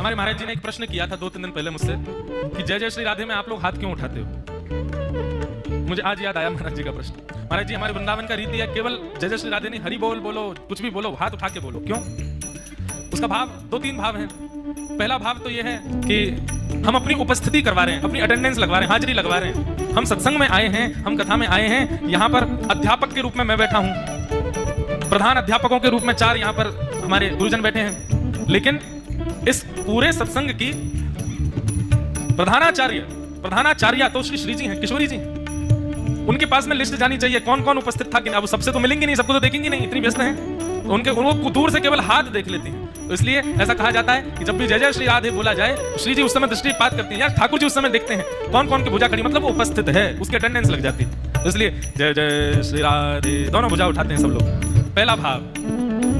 हमारे महाराज जी ने एक प्रश्न किया था 2-3 दिन पहले मुझसे कि जय जय श्री राधे में आप लोग हाथ क्यों उठाते हो। मुझे आज याद आया महाराज जी का प्रश्न। महाराज जी, हमारे वृंदावन का रीति है केवल जय जय श्री राधे नहीं, हरि बोल बोलो, कुछ भी बोलो, हाथ उठा के बोलो। क्यों? उसका भाव 2-3 भाव हैं। पहला भाव तो यह है कि हम अपनी उपस्थिति करवा रहे हैं, अपनी अटेंडेंस लगवा रहे हैं, हाजिरी लगवा रहे हैं। हम सत्संग में आए हैं, हम कथा में आए हैं, यहाँ पर अध्यापक के रूप में मैं बैठा हूँ, प्रधान अध्यापकों के रूप में 4 यहाँ पर हमारे गुरुजन बैठे हैं। लेकिन इस पूरे सत्संग की प्रधानाचार्य तो श्री जी हैं, किशोरी जी हैं। उनके पास में लिस्ट जानी चाहिए कौन कौन उपस्थित था कि अब सबसे तो मिलेंगे नहीं, सबको तो देखेंगे नहीं, इतनी व्यस्त हैं। तो उनको दूर से केवल हाथ देख लेती हैं। तो इसलिए ऐसा कहा जाता है कि जब भी जय जय श्री राधे बोला जाए तो श्री जी उस समय दृष्टिपात करती हैं, या ठाकुर जी उस समय देखते हैं कौन कौन की भुजा खड़ी, मतलब वो उपस्थित है, उसकी अटेंडेंस लग जाती है। तो इसलिए जय जय श्री राधे दोनों भुजा उठाते हैं सब लोग। पहला भाव।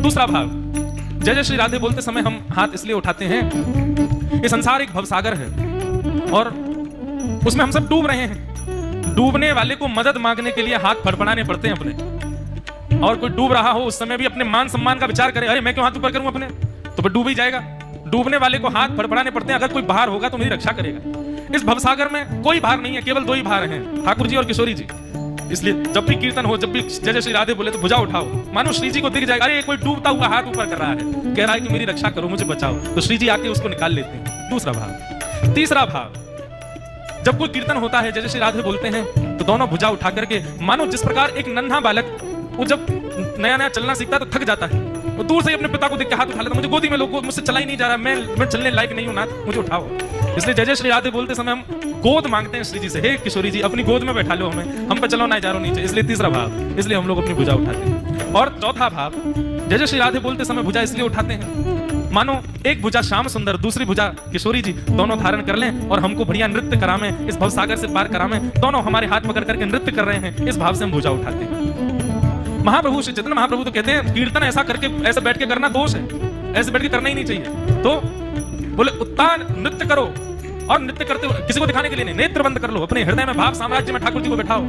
दूसरा भाव, जय जय श्री राधे बोलते समय हम हाथ इसलिए उठाते हैं, ये संसार एक भवसागर है और उसमें हम सब डूब रहे हैं। डूबने वाले को मदद मांगने के लिए हाथ फड़फड़ाने पड़ते हैं अपने। और कोई डूब रहा हो उस समय भी अपने मान सम्मान का विचार करे, अरे मैं क्यों हाथ ऊपर करूं अपने, तो फिर डूब ही जाएगा। डूबने वाले को हाथ फड़फड़ाने पड़ते हैं, अगर कोई बाहर होगा तो मेरी रक्षा करेगा। इस भवसागर में कोई बाहर नहीं है, केवल 2 ही बाहर हैं, ठाकुर जी और किशोरी जी। इसलिए जब भी कीर्तन हो, जब भी जय जय श्री राधे बोले तो भुजा उठाओ, मानो श्री जी को दिख जाएगा, अरे कोई डूबता हुआ हाथ ऊपर कर रहा है, कह रहा है कि मेरी रक्षा करो, मुझे बचाओ, तो श्री जी आके उसको निकाल लेते हैं। दूसरा भाव। तीसरा भाव, जब कोई कीर्तन होता है, जय जय श्री राधे बोलते हैं, तो दोनों भुजा उठा करके, मानो जिस प्रकार एक नन्हा बालक वो जब नया नया चलना सीखता है तो थक जाता है, वो दूर से ही अपने पिता को देख के हाथ उठा लेता, मुझे गोदी में लो, मुझसे चला ही नहीं जा रहा, मैं चलने लायक नहीं हूं, नाथ मुझे उठाओ। इसलिए जय जय श्री राधे बोलते समय हम गोद मांगते हैं श्री जी से, हे किशोरी जी अपनी गोद में बैठा लो हमें, हम पे चलो ना जा रहा नीचे। इसलिए तीसरा भाव, इसलिए हम लोग अपनी भुजा उठाते हैं। और चौथा भाव, जय जय श्री राधे बोलते समय भुजा इसलिए उठाते हैं, मानो एक भुजा श्याम सुंदर, दूसरी भुजा किशोरी जी दोनों धारण कर लें और हमको बढ़िया नृत्य करावें, इस भवसागर से पार करावें। दोनों हमारे हाथ पकड़ करके नृत्य कर रहे हैं, इस भाव से हम भुजा उठाते हैं। महाप्रभु श्री चैतन्य महाप्रभु तो कहते हैं कीर्तन ऐसा करके, ऐसे बैठ के करना दोष है, ऐसे बैठ के करना ही नहीं चाहिए। तो बोले उत्तान नृत्य करो, और नृत्य करते हुए किसी को दिखाने के लिए नहीं, नेत्र बंद कर लो, अपने हृदय में भाव साम्राज्य में ठाकुर जी को बैठाओ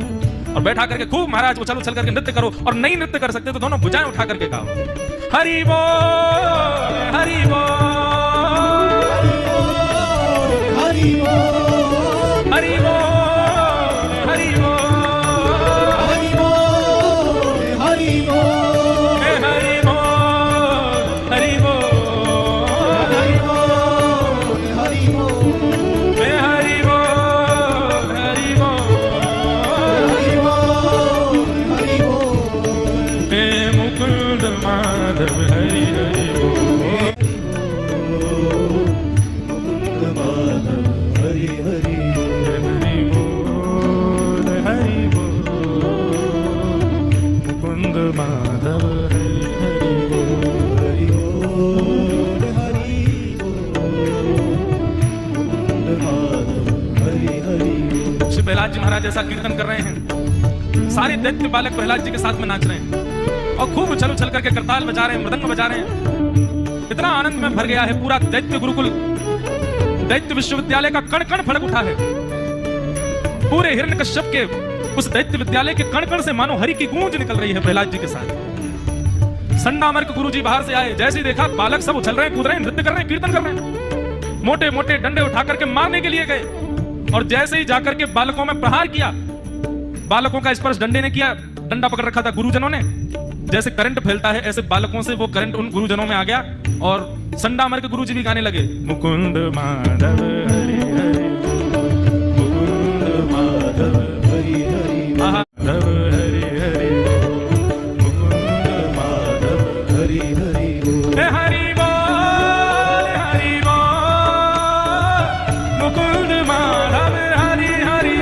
और बैठा करके खूब महाराज उछल उछल करके नृत्य करो। और नहीं नृत्य कर सकते तो दोनों भुजाएं उठा करके गाओ, हरि बोल हरि बोल हरि बोल हरि बोल हरि बोल प्रहलाद जी महाराज ऐसा कीर्तन कर रहे हैं, सारे दैत्य बालक प्रहलाद जी के साथ में नाच रहे हैं और खूब उछल उछल करके करताल बजा रहे हैं, मृदंग बजा रहे हैं। इतना आनंद में भर गया है पूरा दैत्य गुरुकुल, दैत्य विश्वविद्यालय का कण कण फड़क उठा है। पूरे हिरण्यकश्यप के उस दैत्य विद्यालय के कण कण से मानो हरि की गूंज निकल रही है प्रहलाद जी के साथ। संडामर्क गुरु जी बाहर से आए, जैसे ही देखा बालक सब उछल रहे हैं, कूद रहे हैं, नृत्य कर रहे हैं, कीर्तन कर रहे हैं, मोटे मोटे डंडे उठा करके मारने के लिए गए। और जैसे ही जाकर के बालकों में प्रहार किया, बालकों का स्पर्श डंडे ने किया, डंडा पकड़ रखा था गुरुजनों ने, जैसे करंट फैलता है ऐसे बालकों से वो करंट उन गुरुजनों में आ गया और संडामर्क गुरु जी भी गाने लगे, मुकुंद माधव हरि हरि मुकुंद माधव हरि हरि माधव हरि हरि मुकुंद माधव हरि हरि हरि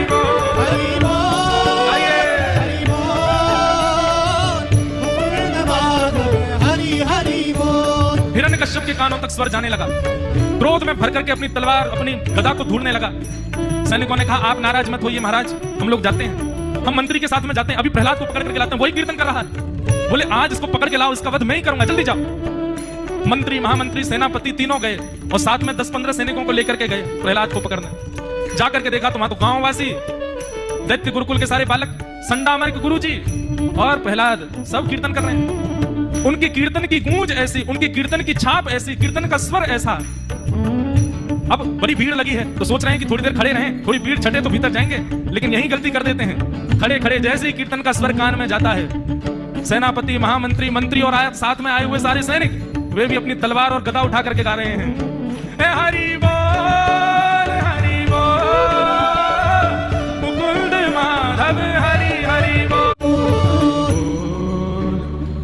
कश्यप के कानों तक स्वर जाने लगा। क्रोध में भर करके अपनी तलवार अपनी गदा को ढूंढने लगा। सैनिकों ने कहा आप नाराज मत होइए महाराज, हम लोग जाते हैं, हम मंत्री के साथ में जाते हैं, अभी प्रहलाद को पकड़ करके लाते हैं, वही कीर्तन कर रहा है। बोले आज इसको पकड़ के लाओ, इसका वध मैं ही करूंगा, जल्दी जाओ। मंत्री महामंत्री सेनापति तीनों गए और साथ में 10-15 सैनिकों को लेकर के गए प्रहलाद को पकड़ने। जाकर के देखा तो वहां तो गांववासी दैत्य गुरुकुल के सारे बालक, संडामर्क गुरु जी और प्रहलाद सब कीर्तन कर रहे हैं। उनकी कीर्तन की गूंज ऐसी, उनकी कीर्तन की छाप ऐसी, कीर्तन का स्वर ऐसा अब बड़ी भीड़ लगी है तो सोच रहे हैं कि थोड़ी देर खड़े रहें, थोड़ी भीड़ छटे तो भीतर जाएंगे, लेकिन यही गलती कर देते हैं। खड़े खड़े जैसे ही कीर्तन का स्वर कान में जाता है, सेनापति, महामंत्री, मंत्री और साथ में आए हुए सारे सैनिक वे भी अपनी तलवार और गदा उठा करके गा रहे हैं, हरि बोल मुकुंद माधव हरि हरि बोल,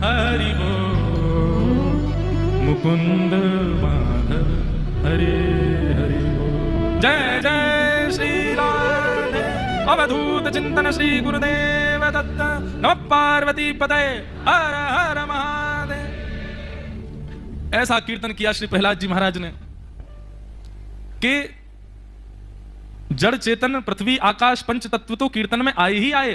हरि बोल मुकुंद माधव हरि हरि बोल। जय जय श्री राधे, अवधूत चिंतन श्री गुरुदेव दत्त, नमः पार्वती पतये, हर हर महादेव। ऐसा कीर्तन किया श्री प्रहलाद जी महाराज ने कि जड़ चेतन पृथ्वी आकाश पंच तत्व तो कीर्तन में आए ही आए।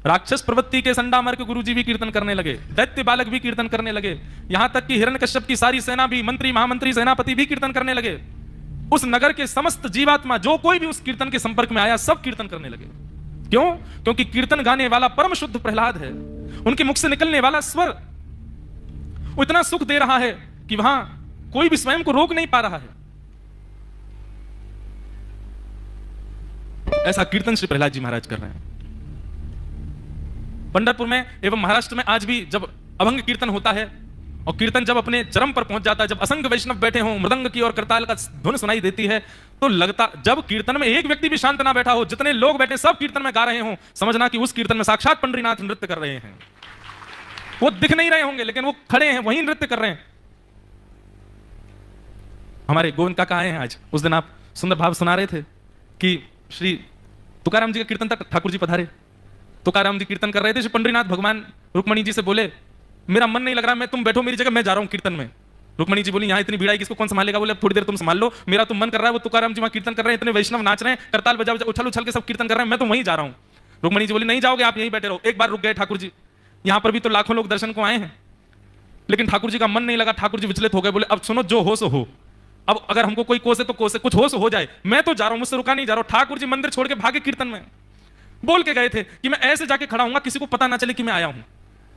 राक्षस प्रवृत्ति के संडामर के गुरुजी भी कीर्तन करने लगे, दैत्य बालक भी कीर्तन करने लगे, यहां तक कि हिरण्यकश्यप की सारी सेना भी, मंत्री, महामंत्री, सेनापति भी कीर्तन करने लगे। उस नगर के समस्त जीवात्मा जो कोई भी उस कीर्तन के संपर्क में आया सब कीर्तन करने लगे। क्यों? क्योंकि कीर्तन गाने वाला परम शुद्ध प्रहलाद है। उनके मुख से निकलने वाला स्वर वो इतना सुख दे रहा है कि वहां कोई भी स्वयं को रोक नहीं पा रहा है। ऐसा कीर्तन श्री प्रहलाद जी महाराज कर रहे हैं। पंढरपुर में एवं महाराष्ट्र में आज भी जब अभंग कीर्तन होता है और कीर्तन जब अपने चरम पर पहुंच जाता है, जब असंख्य वैष्णव बैठे हों, मृदंग की और करताल का धुन सुनाई देती है, तो लगता जब कीर्तन में एक व्यक्ति भी शांत ना बैठा हो, जितने लोग बैठे सब कीर्तन में गा रहे हों, समझना कि उस कीर्तन में साक्षात पंडरीनाथ नृत्य कर रहे हैं। वो दिख नहीं रहे होंगे लेकिन वो खड़े हैं, वहीं नृत्य कर रहे हैं। हमारे गोविंद काका आए हैं आज, उस दिन आप सुंदर भाव सुना रहे थे कि श्री तुकाराम जी का कीर्तन था, ठाकुर जी पधारे, तुकाराम जी कीर्तन कर रहे थे, श्री पंडरीनाथ भगवान रुक्मणी जी से बोले मेरा मन नहीं लग रहा, मैं तुम बैठो मेरी जगह, मैं जा रहा हूं कीर्तन में। रुक्मणी जी बोली यहाँ इतनी भीड़ है, किसको कौन संभालेगा? बोले अब थोड़ी देर तुम संभाल लो, मेरा तो मन कर रहा है। वो तुकाराम जी वहां कीर्तन कर रहे हैं, इतने वैष्णव नाच रहे हैं, करताल बजा उछल उछल के सब कीर्तन कर रहे हैं, मैं तो वहीं जा रहा हूं। रुक्मणी जी बोली नहीं जाओगे, आप यहीं बैठे रहो। एक बार रुक गए ठाकुर जी, यहां पर भी तो लाखों लोग दर्शन को आए हैं, लेकिन ठाकुर जी का मन नहीं लगा। ठाकुर जी विचलित हो गए, बोले अब सुनो, जो हो सो हो, अब अगर हमको कोई कोसे तो कोसे, कुछ हो सो हो जाए, मैं तो जा रहा हूं, मुझसे रुका नहीं जा रहा हूं। ठाकुर जी मंदिर छोड़ के भागे कीर्तन में, बोल के गए थे कि मैं ऐसे जाके खड़ा हूंगा किसी को पता ना चले कि मैं आया हूं।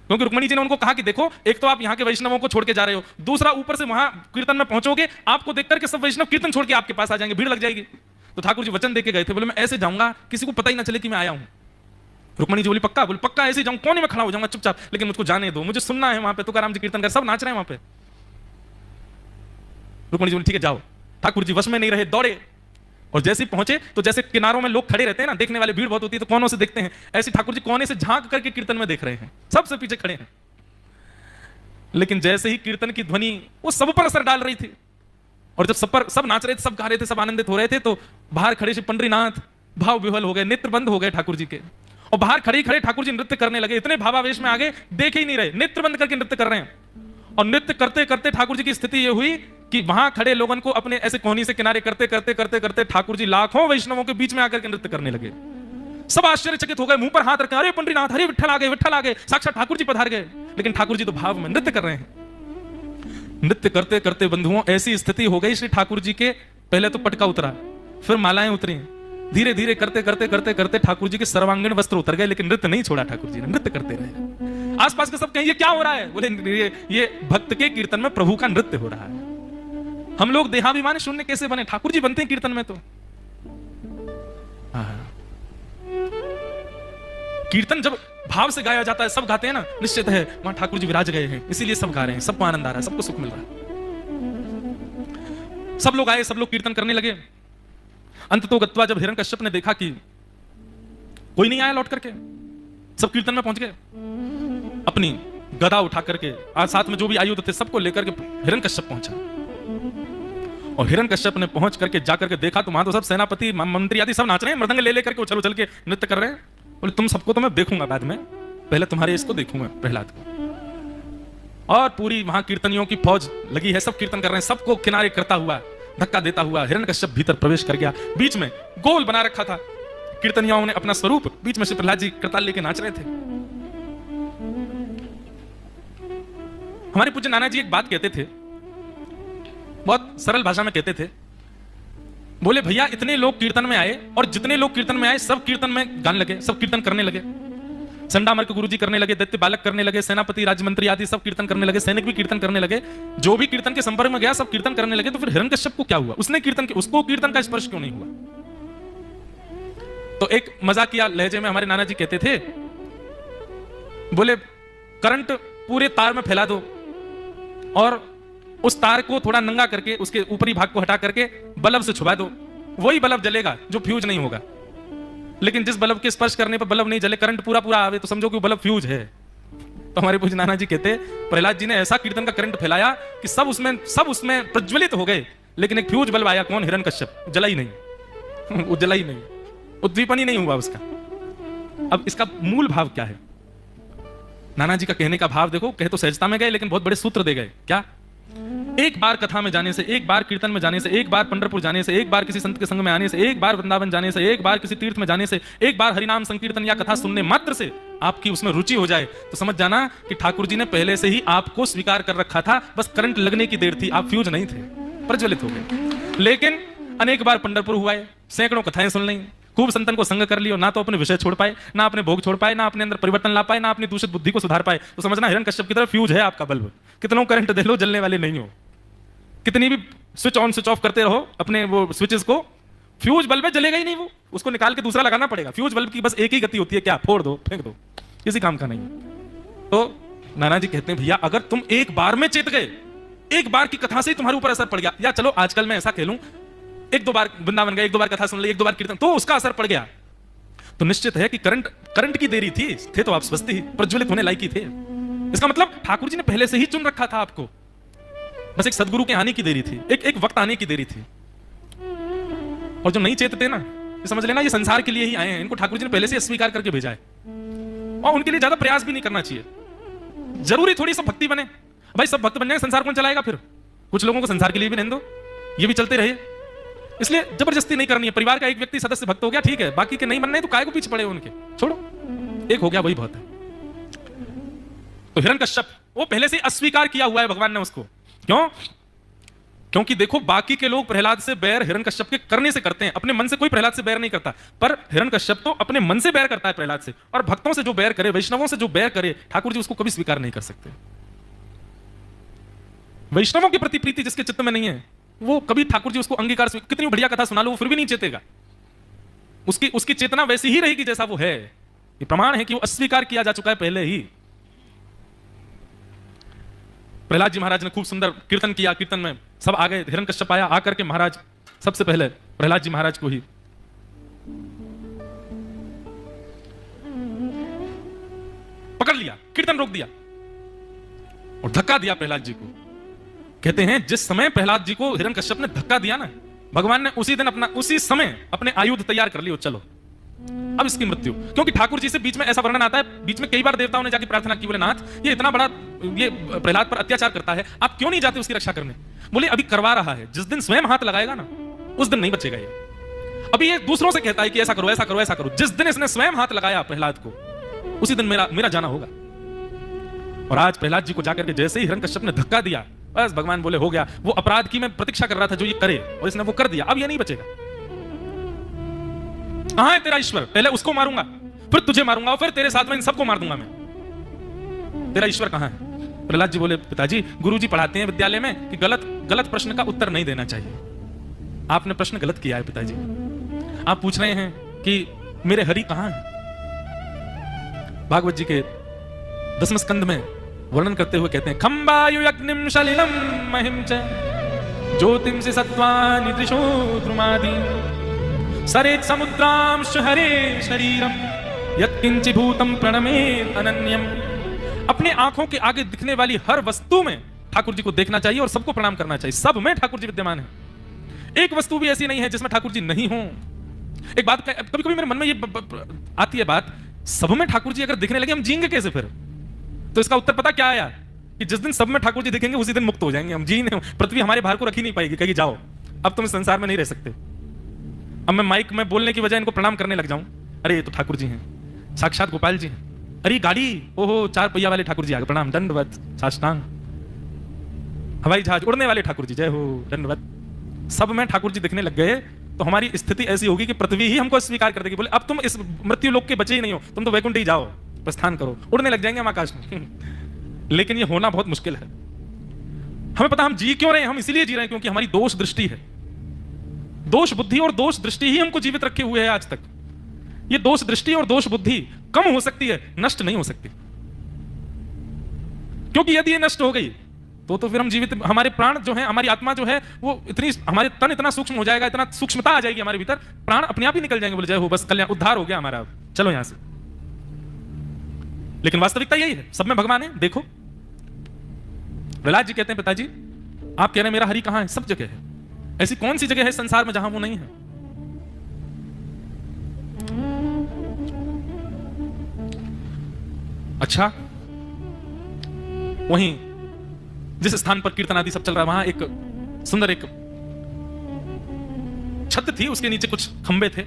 क्योंकि रुक्मणी जी ने उनको कहा कि देखो, एक तो आप यहाँ के वैष्णवों को छोड़ के जा रहे हो, दूसरा ऊपर से वहां कीर्तन में पहुंचोगे, आपको देख करके सब वैष्णव कीर्तन छोड़ के आपके पास आ जाएंगे, भीड़ लग जाएगी। तो ठाकुर जी वचन देके गए थे, बोले मैं ऐसे जाऊंगा किसी को पता ही ना चले कि मैं आया हूं। रुक्मणी जी बोली पक्का? बोले पक्का ऐसे जाऊं, कोने में खड़ा हो जाऊंगा चुपचाप, लेकिन मुझको जाने दो, मुझे सुनना है। वहां पे तुकाराम जी कीर्तन कर, सब नाच रहे हैं वहां पे। रुक्मणी जी बोली ठीक है जाओ। ठाकुर जी वश में नहीं रहे, दौड़े, और जैसे ही पहुंचे तो जैसे किनारों में लोग खड़े रहते हैं ना, देखने वाले भीड़ बहुत होती है तो कोनों से देखते हैं, ऐसे ठाकुर जी कोने से झांक करके कीर्तन में देख रहे हैं, सबसे पीछे खड़े हैं। लेकिन जैसे ही कीर्तन की ध्वनि वो सब पर असर डाल रही थी, और जब सब नाच रहे थे, सब गा रहे थे, सब आनंदित हो रहे थे, तो बाहर खड़े श्री पंडरीनाथ भाव विह्वल हो गए, नेत्र बंद हो गए ठाकुर जी के, और बाहर खड़े खड़े ठाकुर जी नृत्य करने लगे। इतने भावावेश में आगे देख ही नहीं रहे, नेत्र बंद करके नृत्य कर रहे हैं। और नृत्य करते करते ठाकुर जी की स्थिति ये हुई कि वहां खड़े लोगों को अपने ऐसे कोहनी से किनारे करते करते करते करते ठाकुर जी लाखों वैष्णवों के बीच में आकर के नृत्य करने लगे। सब आश्चर्यचकित हो गए, मुंह पर हाथ रखे, अरे पंडरीनाथ, अरे विट्ठल आ गए, विट्ठल आ गए, साक्षात ठाकुर जी पधार गए। लेकिन ठाकुर जी तो भाव में नृत्य कर रहे हैं। नृत्य करते करते बंधुओं ऐसी स्थिति हो गई श्री ठाकुर जी के, पहले तो पटका उतरा, फिर मालाएं उतरी, धीरे धीरे करते करते करते करते ठाकुर जी के सर्वांगीण वस्त्र उतर गए, लेकिन नृत्य नहीं छोड़ा ठाकुर जी ने, नृत्य करते रहे। आसपास के सब कहें ये क्या हो रहा है? बोले ये भक्त के कीर्तन में प्रभु का नृत्य हो रहा है। हम लोग देहाभिमान शून्य कैसे बने? ठाकुर जी बनते हैं कीर्तन में। तो कीर्तन जब भाव से गाया जाता है, सब गाते हैं ना, निश्चित है वहां ठाकुर जी विराज गए हैं, इसीलिए सब गा रहे हैं, सबको आनंद आ रहा है, सबको सुख मिल रहा है। सब लोग आए, सब लोग कीर्तन करने लगे। अंततो गत्वा जब हिरण्यकश्यप ने देखा कि कोई नहीं आया लौट करके, सब कीर्तन में पहुंच गए, अपनी गदा उठा करके साथ में जो भी आयुध थे सबको लेकर के हिरण्यकश्यप पहुंचा। और हिरण्यकश्यप ने पहुंच करके जाकर के देखा तो वहां तो सब सेनापति मंत्री आदि सब नाच रहे हैं, मृदंग ले लेकर के उछल उछल के नृत्य कर रहे हैं। बोले तुम सबको तो मैं देखूंगा बाद में, पहले तुम्हारे इसको देखूंगा प्रहलाद को। और पूरी वहां कीर्तनियों की फौज लगी है, सब कीर्तन कर रहे हैं, सबको किनारे करता हुआ, धक्का देता हुआ हिरण्यकश्यप भीतर प्रवेश कर गया। बीच में गोल बना रखा था, कीर्तनियों ने अपना स्वरूप, बीच में श्री प्रहलाद जी करताल लेके नाच रहे थे। हमारे पूज्य नाना जी एक बात कहते थे, बहुत सरल भाषा में कहते थे, बोले भैया इतने लोग कीर्तन में आए और जितने लोग कीर्तन में आए सब कीर्तन में गाने लगे, सब कीर्तन करने लगे। संडामर के गुरुजी करने लगे, दैत्य बालक करने लगे, सेनापति राज्यमंत्री आदि सब कीर्तन करने लगे, सैनिक भी कीर्तन करने लगे, जो भी कीर्तन के संपर्क में गया सब कीर्तन करने लगे। तो फिर हिरण्यकश्यप को क्या हुआ? उसने कीर्तन किया, उसको कीर्तन का स्पर्श क्यों नहीं हुआ? तो एक मजाकिया लहजे में हमारे नाना जी कहते थे, बोले करंट पूरे तार में फैला दो और उस तार को थोड़ा नंगा करके उसके ऊपरी भाग को हटा करके बल्ब से छुपा दो, वही बल्ब जलेगा जो फ्यूज नहीं होगा। लेकिन जिस बल्ब के स्पर्श करने पर बल्ब नहीं जले, करंट पूरा पूरा आवे, तो समझो कि वो बल्ब फ्यूज है। तो हमारे पूज्य नाना जी कहते, प्रहलाद जी ने ऐसा कीर्तन का करंट फैलाया कि सब उसमें प्रज्वलित हो गए, लेकिन एक फ्यूज बल्ब आया, कौन? हिरण्यकश्यप, जला ही नहीं। वो जला ही नहीं, उद्दीपन ही नहीं हुआ उसका। अब इसका मूल भाव क्या है? नाना जी का कहने का भाव देखो, कहे तो सहजता में गए लेकिन बहुत बड़े सूत्र दे गए। क्या? एक बार कथा में जाने से, एक बार कीर्तन में जाने से, एक बार पंढरपुर जाने से, एक बार किसी संत के संग में आने से, एक बार वृंदावन जाने से, एक बार किसी तीर्थ में जाने से, एक बार हरिनाम संकीर्तन या कथा सुनने मात्र से आपकी उसमें रुचि हो जाए, तो समझ जाना कि ठाकुर जी ने पहले से ही आपको स्वीकार कर रखा था, बस करंट लगने की देर थी, आप फ्यूज नहीं थे, प्रज्वलित हो गए। लेकिन अनेक बार पंढरपुर हुआ है, सैकड़ों कथाएं सुन ली, खूब संतन को संग कर लियो, ना तो अपने विषय छोड़ पाए, ना अपने भोग छोड़ पाए, ना अपने अंदर परिवर्तन ला पाए, ना अपनी दूषित बुद्धि को सुधार पाए, तो समझना हिरण्यकश्यप की तरह फ्यूज है आपका बल्ब। कितनों करंट दे लो, जलने वाले नहीं हो। कितनी भी स्विच ऑन स्विच ऑफ करते रहो अपने वो स्विचेस को, फ्यूज बल्ब में जलेगा ही नहीं, वो उसको निकाल के दूसरा लगाना पड़ेगा। फ्यूज बल्ब की बस एक ही गति होती है, क्या? फोड़ दो, फेंक दो, किसी काम का नहीं। तो नाना जी कहते हैं, भैया अगर तुम एक बार में चेत गए, एक बार की कथा से ही तुम्हारे ऊपर असर पड़ गया, या चलो आजकल मैं ऐसा कह लूं, एक दो बार वृंदावन गए, एक दो बार कथा सुन ली, एक दो बार कीर्तन, तो उसका असर पड़ गया, तो निश्चित है कि करंट की देरी थी, थे तो आप स्वस्थ ही, प्रज्वलित होने लायक ही थे। इसका मतलब ठाकुर जी ने पहले से ही चुन रखा था आपको, बस एक सदगुरु के आने की देरी थी, एक वक्त आने की देरी थी। और जो नहीं चेतते ना, ये समझ लेना ये संसार के लिए ही आए हैं, इनको ठाकुर जी ने पहले से स्वीकार करके भेजा है, और उनके लिए ज्यादा प्रयास भी नहीं करना चाहिए। जरूरी थोड़ी सब भक्ति बने, भाई सब भक्त बन जाए, संसार कौन चलाएगा? फिर कुछ लोगों को संसार के लिए भी रहने दो, ये भी चलते रहे। इसलिए जबरदस्ती नहीं करनी है। परिवार का एक व्यक्ति सदस्य भक्त हो गया, ठीक है, बाकी के नहीं बनने तो काय को पीछे पड़े उनके, छोड़ो, एक हो गया वही बहुत है। तो हिरण्यकश्यप वो पहले से अस्वीकार किया हुआ है भगवान ने उसको। क्यों? क्योंकि देखो बाकी के लोग प्रहलाद से बैर हिरण्यकश्यप के करने से करते हैं, अपने मन से कोई प्रहलाद से बैर नहीं करता, पर हिरण्यकश्यप तो अपने मन से बैर करता है प्रहलाद से। और भक्तों से जो बैर करे, वैष्णवों से जो बैर करे, ठाकुर जी उसको कभी स्वीकार नहीं कर सकते। वैष्णवों के प्रति प्रीति जिसके चित्त में नहीं है, वो कभी ठाकुर जी उसको अंगीकार, कितनी बढ़िया कथा सुना लो वो फिर भी नहीं चेतेगा। उसकी चेतना वैसी ही रहेगी जैसा वो है। ये प्रमाण है कि वो अस्वीकार किया जा चुका है पहले ही। प्रहलाद जी महाराज ने खूब सुंदर कीर्तन किया, कीर्तन में सब आ गए, हिरण्यकश्यप आया, आकर के महाराज सबसे पहले प्रहलाद जी महाराज को ही पकड़ लिया, कीर्तन रोक दिया और धक्का दिया प्रहलाद जी को। कहते हैं जिस समय प्रहलाद जी को हिरण्यकश्यप ने धक्का दिया ना, भगवान ने उसी समय अपने आयुध तैयार कर लिए, चलो अब इसकी मृत्यु। क्योंकि ठाकुर जी से बीच में ऐसा वर्णन आता है, बीच में कई बार देवताओं ने जाके प्रार्थना की, बोले नाथ ये इतना बड़ा ये प्रहलाद पर अत्याचार करता है, आप क्यों नहीं जाते उसकी रक्षा करने? बोले अभी करवा रहा है, जिस दिन स्वयं हाथ लगाएगा ना उस दिन नहीं बचेगा ये। अभी ये दूसरों से कहता है कि ऐसा करो ऐसा करो ऐसा करो, जिस दिन इसने स्वयं हाथ लगाया प्रहलाद को उसी दिन मेरा जाना होगा। और आज प्रहलाद जी को जाकर के जैसे ही हिरण्यकश्यप ने धक्का दिया, बस भगवान बोले हो गया। वो अपराध की मैं प्रतीक्षा कर रहा था जो ये करे, और इसने वो कर दिया, अब ये नहीं बचेगा। कहां है तेरा ईश्वर? पहले उसको मारूंगा, फिर तुझे मारूंगा, और फिर तेरे साथ में इन सबको मार दूंगा मैं। तेरा ईश्वर कहां है? प्रहलाद जी बोले पिताजी, गुरुजी पढ़ाते हैं विद्यालय में कि गलत प्रश्न का उत्तर नहीं देना चाहिए। आपने प्रश्न गलत किया है पिताजी। आप पूछ रहे हैं कि मेरे हरि कहां है? भागवत जी के 10वें स्कंद में वर्णन करते हुए कहते हैं, खंबायु अग्निम शलिलम महिम च ज्योतिंसि सत्त्वानि दृशो द्रुमादि सरेत् समुद्रांश हरे शरीरम यत्किंचि भूतम प्रणमेत् अनन्यम। अपने आंखों के आगे दिखने वाली हर वस्तु में ठाकुर जी को देखना चाहिए और सबको प्रणाम करना चाहिए। सब में ठाकुर जी विद्यमान है, एक वस्तु भी ऐसी नहीं है जिसमें ठाकुर जी नहीं हो। एक बात कभी कभी मेरे मन में ये आती है बात, सब में ठाकुर जी अगर दिखने लगे हम जिएंगे कैसे फिर? तो इसका उत्तर पता क्या आया कि जिस दिन सब में ठाकुर जी दिखेंगे उसी दिन मुक्त हो जाएंगे हम। जी नहीं, पृथ्वी हमारे भार को रख ही नहीं पाएगी, कहीं जाओ अब तुम इस संसार में नहीं रह सकते। अब मैं माइक में बोलने की बजाय इनको प्रणाम करने लग जाऊं, अरे ये तो ठाकुर जी हैं, साक्षात गोपाल जी हैं। अरे गाड़ी, ओहो 4 पहिया वाले ठाकुर जी आ गए, प्रणाम, दंडवत साष्टांग। हवाई जहाज उड़ने वाले ठाकुर जी, जय हो, दंडवत। सब में ठाकुर जी दिखने लग गए तो हमारी स्थिति ऐसी होगी कि पृथ्वी ही हमको स्वीकार कर देगी। बोले अब तुम इस मृत्यु लोक के बचे ही नहीं हो, तुम तो वैकुंठ ही जाओ, प्रस्थान करो, उड़ने लग जाएंगे हम आकाश में। लेकिन ये होना बहुत मुश्किल है। हमें पता हम जी क्यों रहे हैं, हम इसीलिए जी रहे हैं क्योंकि हमारी दोष दृष्टि है। दोष बुद्धि और दोष दृष्टि ही हमको जीवित रखे हुए है आज तक। ये दोष दृष्टि और दोष बुद्धि कम हो सकती है, नष्ट नहीं हो सकती। क्योंकि यदि ये नष्ट हो गई तो फिर हम जीवित, हमारे प्राण जो है, हमारी आत्मा जो है, वो इतनी, हमारे तन इतना सूक्ष्म हो जाएगा, इतना सूक्ष्मता आ जाएगी हमारे भीतर, प्राण अपने आप ही निकल जाएंगे। बोले जय हो, बस कल्याण, उद्धार हो गया हमारा, चलो यहां से। लेकिन वास्तविकता यही है, सब में भगवान है। देखो प्रहलाद जी कहते हैं, पिताजी आप कह रहे हैं मेरा हरि कहां है? सब जगह है। ऐसी कौन सी जगह है संसार में जहां वो नहीं है? अच्छा, वहीं जिस स्थान पर कीर्तन आदि सब चल रहा है, वहां एक सुंदर एक छत थी, उसके नीचे कुछ खंबे थे।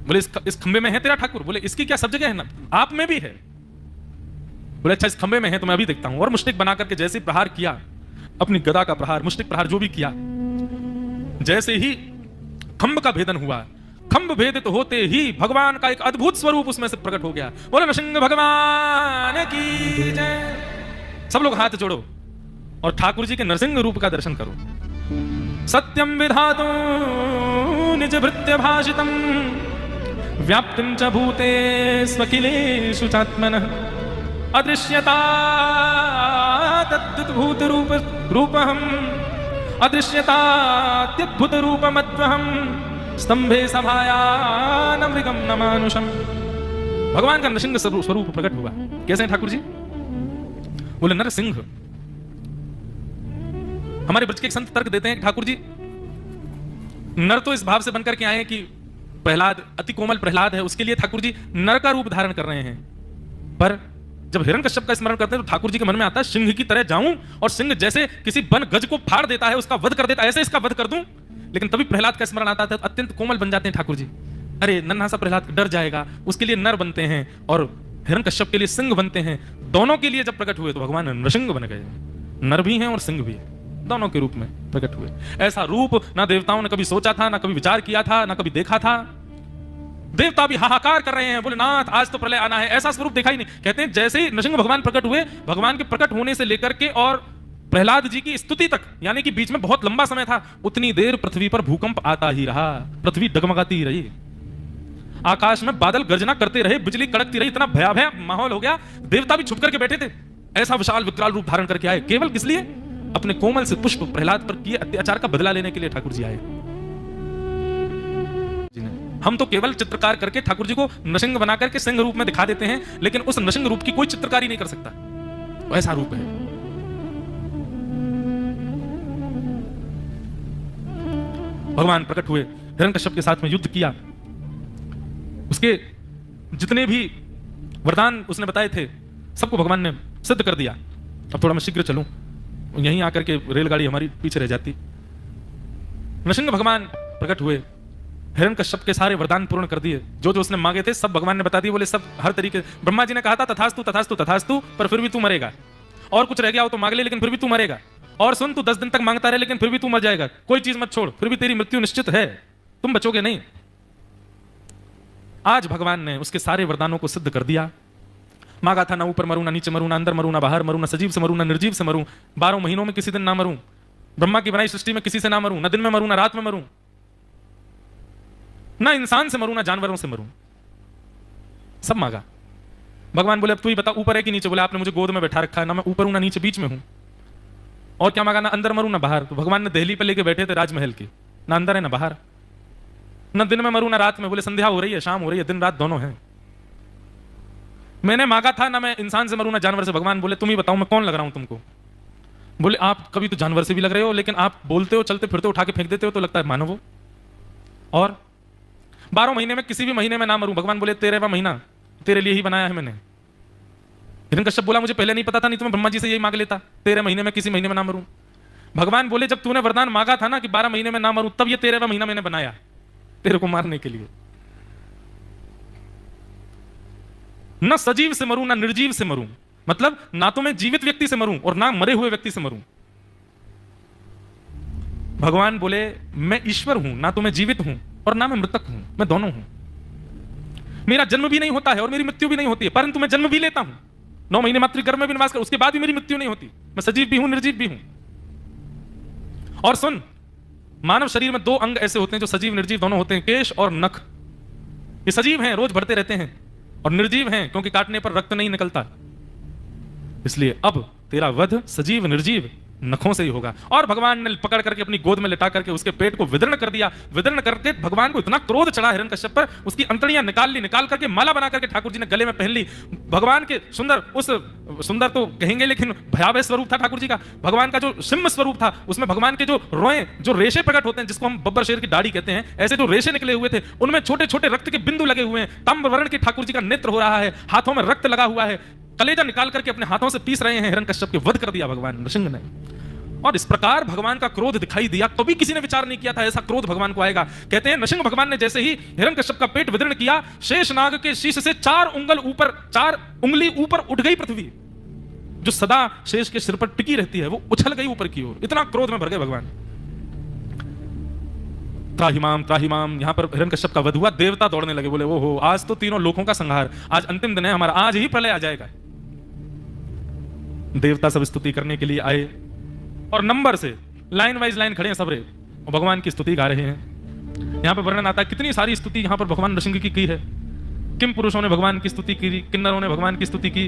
बोले इस खंबे में है तेरा ठाकुर? बोले इसकी क्या, सब जगह है ना, आप में भी है। बोले अच्छा, इस खंबे में है तो मैं अभी देखता हूं। और मुष्टिक बना करके जैसे प्रहार किया, अपनी गदा का प्रहार, मुष्टिक प्रहार जो भी किया, जैसे ही खंब का भेदन हुआ, खंब भेदित होते ही भगवान का एक अद्भुत स्वरूप उसमें से प्रकट हो गया। बोले नृसिंह भगवान की जय। सब लोग हाथ जोड़ो और ठाकुर जी के नरसिंह रूप का दर्शन करो। सत्यम विधातु निज भृत्य भाषितम व्याप्तिं च भूते स्वकिलेषु चात्मनः अदृश्यता तद्भूत रूपहम अदृश्यताद्भुत रूपमद्वहम स्तंभे सभायां मृगम न मानुषम। भगवान का नरसिंह स्वरूप प्रकट हुआ। कैसे ठाकुर जी? बोले नरसिंह। हमारे ब्रज के एक संत तर्क देते हैं, ठाकुर जी नर तो इस भाव से बनकर के आए हैं कि प्रहलाद, अति कोमल प्रहलाद है, उसके लिए ठाकुर जी नर का रूप धारण कर रहे हैं। पर जब हिरण्यकश्यप का स्मरण करते हैं तो ठाकुर जी के मन में आता है सिंह की तरह जाऊं और सिंह जैसे किसी वन गज को फाड़ देता है, उसका वध कर देता है, ऐसे इसका वध कर दूं। लेकिन तभी प्रहलाद का स्मरण आता था, अत्यंत कोमल बन जाते हैं ठाकुर जी। अरे नन्हा सा प्रहलाद डर जाएगा, उसके लिए नर बनते हैं और हिरण्यकश्यप के लिए सिंह बनते हैं। दोनों के लिए जब प्रकट हुए तो भगवान नृसिंह बन गए। नर भी हैं और सिंह भी है, दोनों के रूप में प्रकट हुए। ऐसा रूप ना देवताओं ने कभी सोचा था, ना कभी विचार किया था, ना कभी देखा था। देवता भी हाहाकार कर रहे हैं, बोले नाथ आज तो प्रलय आना है, ऐसा स्वरूप देखा ही नहीं। कहते हैं जैसे ही नृसिंह भगवान प्रकट हुए, भगवान के प्रकट होने से लेकर के और प्रहलाद जी की स्तुति तक, यानी कि बीच में बहुत लंबा समय था, उतनी देर पृथ्वी पर भूकंप आता ही रहा, पृथ्वी डगमगाती ही रही, आकाश में बादल गर्जना करते रहे, बिजली कड़कती रही, इतना भयावह माहौल हो गया। देवता भी छुप करके बैठे थे, ऐसा विशाल विकराल रूप धारण करके आए। केवल किस लिए? अपने कोमल से पुष्प प्रहलाद पर किए अत्याचार का बदला लेने के लिए ठाकुर जी आए। हम तो केवल चित्रकार करके ठाकुर जी को नृसिंह बना करके सिंह रूप में दिखा देते हैं, लेकिन उस नृसिंह रूप की कोई चित्रकारी नहीं कर सकता, ऐसा रूप है। भगवान प्रकट हुए, हिरण्यकश्यप के साथ में युद्ध किया, उसके जितने भी वरदान उसने बताए थे सबको भगवान ने सिद्ध कर दिया। अब थोड़ा मैं शीघ्र चलूं, यहीं आकर के रेलगाड़ी हमारी पीछे रह जाती। नृसिंह भगवान प्रकट हुए, हिरण्यकश्यप के सारे वरदान पूर्ण कर दिए, जो जो उसने मांगे थे सब भगवान ने बता दिए। बोले सब हर तरीके, ब्रह्मा जी ने कहा था तथास्तु तथास्तु तथास्तु, पर फिर भी तू मरेगा, और कुछ रह गया हो तो मांग ले, लेकिन फिर भी तू मरेगा। और सुन, तू 10 दिन तक मांगता रहे लेकिन फिर भी तू मर जाएगा, कोई चीज मत छोड़, फिर भी तेरी मृत्यु निश्चित है, तुम बचोगे नहीं। आज भगवान ने उसके सारे वरदानों को सिद्ध कर दिया। मांगा था ना ऊपर मरूं, ना नीचे मरूं, ना अंदर मरूं, ना बाहर मरूं, ना सजीव से मरूं, ना निर्जीव से मरूं, 12 महीनों में किसी दिन ना मरूं, ब्रह्मा की बनाई सृष्टि में किसी से ना मरूं, ना दिन में मरूं, ना रात में मरूं, ना इंसान से मरूं, ना जानवरों से मरूं, सब मांगा। भगवान बोले अब तू ही बता ऊपर है कि नीचे? बोले आपने मुझे गोद में बैठा रखा है, ना मैं ऊपर हूं ना नीचे, बीच में हूं। और क्या मांगा? ना अंदर मरूं ना बाहर। तो भगवान ने दहली पर लेके बैठे थे राजमहल की, ना अंदर है ना बाहर, ना दिन में मरूं ना रात में। बोले संध्या हो रही है, शाम हो रही है, दिन रात दोनों है। मैंने मांगा था ना मैं इंसान से मरूं ना जानवर से। भगवान बोले तुम ही बताओ मैं कौन लग रहा हूं तुमको? बोले आप कभी तो जानवर से भी लग रहे हो, लेकिन आप बोलते हो, चलते फिरते, उठा के फेंक देते हो तो लगता है मानव हो। और 12 महीने में किसी भी महीने में ना मरूं। भगवान बोले 13वां महीना तेरे लिए ही बनाया है मैंने। हिरण्यकश्यप बोला मुझे पहले नहीं पता था, नहीं तो मैं ब्रह्मा जी से यही मांग लेता, 13 महीने में किसी महीने में ना मरूं। भगवान बोले जब तूने वरदान मांगा था ना कि 12 महीने में ना मरूं, तब ये 13वां महीना मैंने बनाया तेरे को मारने के लिए। ना सजीव से मरूं ना निर्जीव से मरूं, मतलब ना तो मैं जीवित व्यक्ति से मरूं और ना मरे हुए व्यक्ति से मरूं। भगवान बोले मैं ईश्वर हूं, ना तो मैं जीवित हूं और ना मैं मृतक हूं, मैं दोनों हूं। मेरा जन्म भी नहीं होता है और मेरी मृत्यु भी नहीं होती है, परंतु मैं जन्म भी लेता हूं, 9 महीने मातृगर्भ में भी निवास कर, उसके बाद भी मेरी मृत्यु नहीं होती। मैं सजीव भी हूं, निर्जीव भी हूं। और सुन, मानव शरीर में 2 अंग ऐसे होते हैं जो सजीव निर्जीव दोनों होते हैं, केश और नख। ये सजीव हैं, रोज बढ़ते रहते हैं, और निर्जीव हैं क्योंकि काटने पर रक्त नहीं निकलता। इसलिए अब तेरा वध सजीव निर्जीव नखों से ही होगा। और भगवान ने पकड़ करके अपनी गोद में लिटा करके उसके पेट को विदर्ण कर दिया। विदर्ण करके भगवान को इतना क्रोध चढ़ा हिरण्यकश्यप पर, उसकी अंतड़ियां निकाल ली, निकाल करके माला बना करके ठाकुर जी ने गले में पहन ली। भगवान के सुंदर तो कहेंगे लेकिन भयावह स्वरूप था ठाकुर जी का। भगवान का जो सिंह स्वरूप था, उसमें भगवान के जो रोए, जो रेशे प्रकट होते हैं, जिसको हम बब्बर शेर की दाढ़ी कहते हैं, ऐसे जो रेशे निकले हुए थे, उनमें छोटे छोटे रक्त के बिंदु लगे हुए हैं। ताम्र वर्ण के ठाकुर जी का नेत्र हो रहा है, हाथों में रक्त लगा हुआ है, कलेजा निकाल करके अपने हाथों से पीस रहे हैं। हिरण्यकश्यप के वध कर दिया भगवान नृसिंह ने। और इस प्रकार भगवान का क्रोध दिखाई दिया। कभी किसी ने विचार नहीं किया था ऐसा क्रोध भगवान को आएगा। कहते हैं नृसिंह भगवान ने जैसे ही हिरण्यकश्यप का पेट विदर्ण किया, शेषनाग के शीश से 4 उंगली ऊपर उठ गई पृथ्वी, जो सदा शेष के सिर पर टिकी रहती है, वो उछल गई ऊपर की ओर। इतना क्रोध में भर गए भगवान। त्राहिमाम त्राहिमाम, यहां पर हिरण्यकश्यप का वध हुआ। देवता दौड़ने लगे, बोले ओहो, आज तो तीनों लोकों का संहार, आज अंतिम दिन है हमारा, आज ही प्रलय आ जाएगा। देवता सब स्तुति करने के लिए आए और नंबर से लाइन वाइज लाइन खड़े हैं सबरे, और भगवान की स्तुति गा रहे हैं। यहां पर वर्णन आता है कितनी सारी स्तुति यहां पर भगवान नृसिंह की है। किम पुरुषों ने भगवान की स्तुति की, किन्नरों ने भगवान की स्तुति की,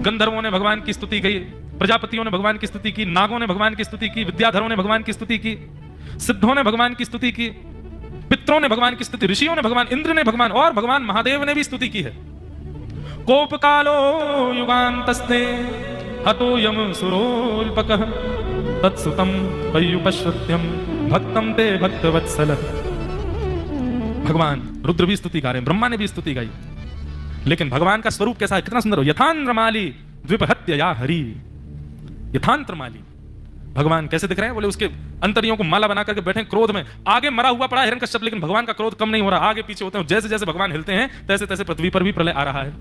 गंधर्वों ने भगवान की स्तुति की, प्रजापतियों ने भगवान की स्तुति की, नागों ने भगवान की स्तुति की, विद्याधरों ने भगवान की स्तुति की, सिद्धों ने भगवान की स्तुति की, पितरों ने भगवान की स्तुति, ऋषियों ने भगवान, इंद्र ने भगवान, और भगवान महादेव ने भी स्तुति की है। कोप कालो युगांतस्ते हतो यम सुरोल्पकः तत्सुतम पयुपश्रुत्यम भक्तम ते भक्तवत्सल। भगवान रुद्र भी स्तुति गा रहे हैं, ब्रह्मा ने भी स्तुति गाई। लेकिन भगवान का स्वरूप कैसा है, कितना सुंदर हो। यथांत्रमाली द्विपहत्य या हरि। यथांत्रमाली भगवान कैसे दिख रहे हैं, बोले उसके अंतरियों को माला बना करके बैठे क्रोध में। आगे मरा हुआ पड़ा हिरण्यकश्यप, लेकिन भगवान का क्रोध कम नहीं हो रहा, आगे पीछे होते हैं। जैसे जैसे भगवान हिलते हैं तैसे तैसे पृथ्वी पर भी प्रलय आ रहा है।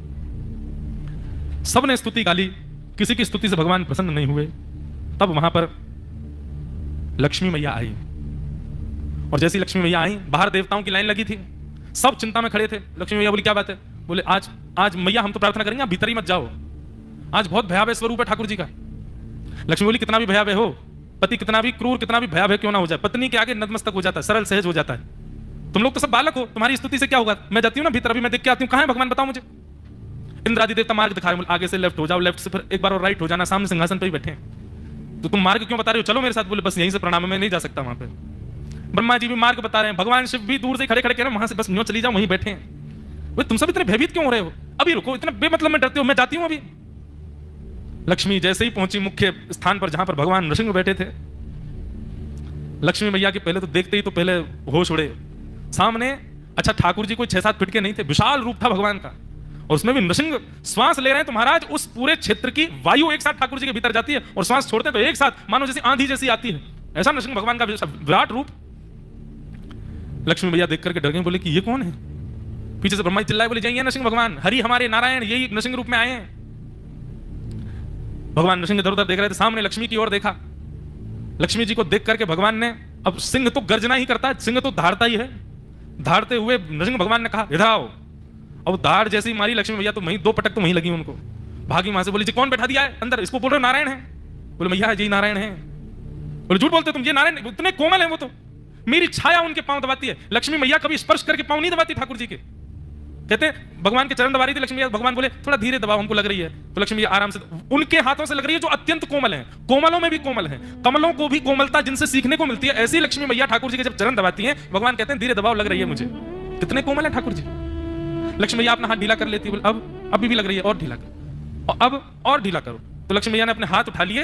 सबने स्तुति गाली, किसी की स्तुति से भगवान प्रसन्न नहीं हुए। तब वहां पर लक्ष्मी मैया आई, और जैसी लक्ष्मी मैया आई, बाहर देवताओं की लाइन लगी थी, सब चिंता में खड़े थे। लक्ष्मी मैया बोली क्या बात है, बोले आज मैया हम तो प्रार्थना करेंगे, आप भीतर ही मत जाओ, आज बहुत भयावह स्वरूप है ठाकुर जी का। लक्ष्मी बोली कितना भी भयावह हो, पति कितना भी क्रूर, कितना भी भयावह क्यों ना हो जाए, पत्नी के आगे नतमस्तक हो जाता है, सरल सहज हो जाता है। तुम लोग तो सब बालक हो, तुम्हारी स्तुति से क्या होगा। मैं जाती हूँ ना भीतर, अभी मैं देख के आती हूँ, कहाँ है भगवान बताओ मुझे। इंद्रादि देवता मार्ग दिखा रहे हैं, आगे से लेफ्ट हो जाओ, लेफ्ट से फिर एक बार और राइट हो जाना, सामने सिंहासन पर ही बैठे हैं, तो तुम मार्ग क्यों बता रहे हो, चलो मेरे साथ। बोले बस यहीं से प्रणाम, मैं नहीं जा सकता वहां पे। ब्रह्मा जी भी मार्ग बता रहे हैं, भगवान शिव भी दूर से खड़े खड़े कह रहे हैं, वहां से बस न्यों चली जाओ, वहीं बैठे हैं। तुम सब इतने भयभीत क्यों हो रहे हो, अभी रुको, इतना बेमतलब में डरते हो, मैं जाती हूं अभी। लक्ष्मी जैसे ही पहुंची मुख्य स्थान पर जहां पर भगवान नृसिंह बैठे थे, लक्ष्मी मैया के पहले तो देखते ही तो पहले होश उड़े। सामने अच्छा ठाकुर जी कोई 6-7 फीट के नहीं थे, विशाल रूप था भगवान का, और उसमें भी नृसिंह श्वास ले रहे हैं तो महाराज उस पूरे क्षेत्र की वायु एक साथ ठाकुर जी के भीतर जाती है, और श्वास छोड़ते हैं तो एक साथ मानो जैसी आंधी जैसी आती है। ऐसा नृसिंह भगवान का विराट रूप। लक्ष्मी मैया देख करके डर गई, बोले कि ये कौन है। पीछे से ब्रह्मा जी चिल्लाए, बोले जाइए नृसिंह भगवान, हरि हमारे नारायण यही नृसिंह रूप में आए हैं। भगवान नृसिंह इधर उधर देख रहे थे, सामने लक्ष्मी की ओर देखा। लक्ष्मी जी को देख करके भगवान ने, अब सिंह तो गर्जना ही करता है, सिंह तो धारता ही है, धारते हुए नृसिंह भगवान ने कहा इधर आओ। अब धार जैसी मारी लक्ष्मी भैया तो वहीं 2 पटक तो वहीं लगी उनको। भागी वहां से, बोली जी कौन बैठा दिया है अंदर, इसको बोल रहे हो नारायण है। बोले मैया जी नारायण है। बोले झूठ बोलते तुम, ये नारायण इतने कोमल है, वो तो मेरी छाया उनके पांव दबाती है। लक्ष्मी मैया कभी स्पर्श करके पांव नहीं दबाती ठाकुर जी के। कहते भगवान के चरण दबा रही थी लक्ष्मी मैया, भगवान बोले थोड़ा धीरे दबाओ, हमको लग रही है। तो लक्ष्मी मैया आराम से, उनके हाथों से लग रही है जो अत्यंत कोमल है, कोमलों में भी कोमल है, कमलों को भी कोमलता जिनसे सीखने को मिलती है, ऐसी लक्ष्मी मैया ठाकुर जी के जब चरण दबाती है, भगवान कहते हैं धीरे दबाओ, लग रही है मुझे। कितने कोमल है ठाकुर जी। लक्ष्मी मैया अपना हाथ ढीला कर लेती है, बोले अब अभी भी लग रही है, और ढीला करो, और अब और ढीला करो। तो लक्ष्मी मैया ने अपने हाथ उठा लिए,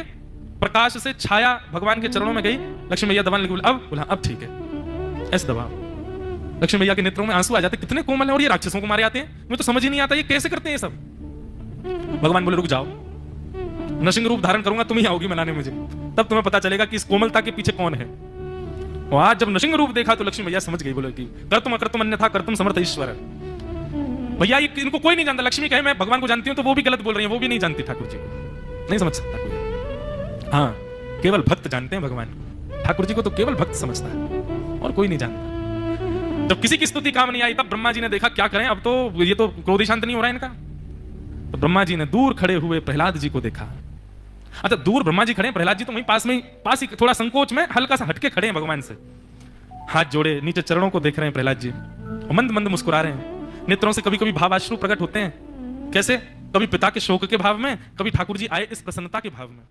प्रकाश से छाया भगवान के चरणों में गई। लक्ष्मी मैया दबाने लगी, बोले अब, बोला अब ठीक है, ऐसे दबाओ। लक्ष्मी मैया के नेत्रों में आंसू आ जाते, कितने कोमल है, और ये राक्षसों को मारे आते हैं, मुझे तो समझ ही नहीं आता ये कैसे करते हैं सब। भगवान बोले रुक जाओ, नृसिंह रूप धारण करूंगा, तुम ही आओगी मनाने मुझे, तब तुम्हें पता चलेगा कि इस कोमलता के पीछे कौन है। और आज जब नृसिंह रूप देखा तो लक्ष्मी मैया समझ गई, बोले कि कर्तुम अकर्तुम अन्यथा कर्तुम समर्थ ईश्वर। भैया इनको कोई नहीं जानता। लक्ष्मी कहे मैं भगवान को जानती हूं तो वो भी गलत बोल रही है, वो भी नहीं जानती ठाकुर जी को, नहीं समझ सकता कोई। हाँ, केवल भक्त जानते हैं भगवान को, ठाकुर जी को तो केवल भक्त समझता है और कोई नहीं जानता। जब किसी की स्तुति काम नहीं आई तब ब्रह्मा जी ने देखा क्या करें, अब तो ये तो क्रोध शांत नहीं हो रहा है इनका। तो ब्रह्मा जी ने दूर खड़े हुए प्रहलाद जी को देखा। अच्छा, दूर ब्रह्मा जी खड़े हैं, प्रहलाद जी तो वहीं पास ही थोड़ा संकोच में हल्का सा हटके खड़े हैं भगवान से, हाथ जोड़े नीचे चरणों को देख रहे हैं प्रहलाद जी, मंद मंद मुस्कुरा रहे हैं। नेत्रों से कभी कभी भावाश्रु प्रकट होते हैं। कैसे? कभी पिता के शोक के भाव में, कभी ठाकुर जी आए इस प्रसन्नता के भाव में।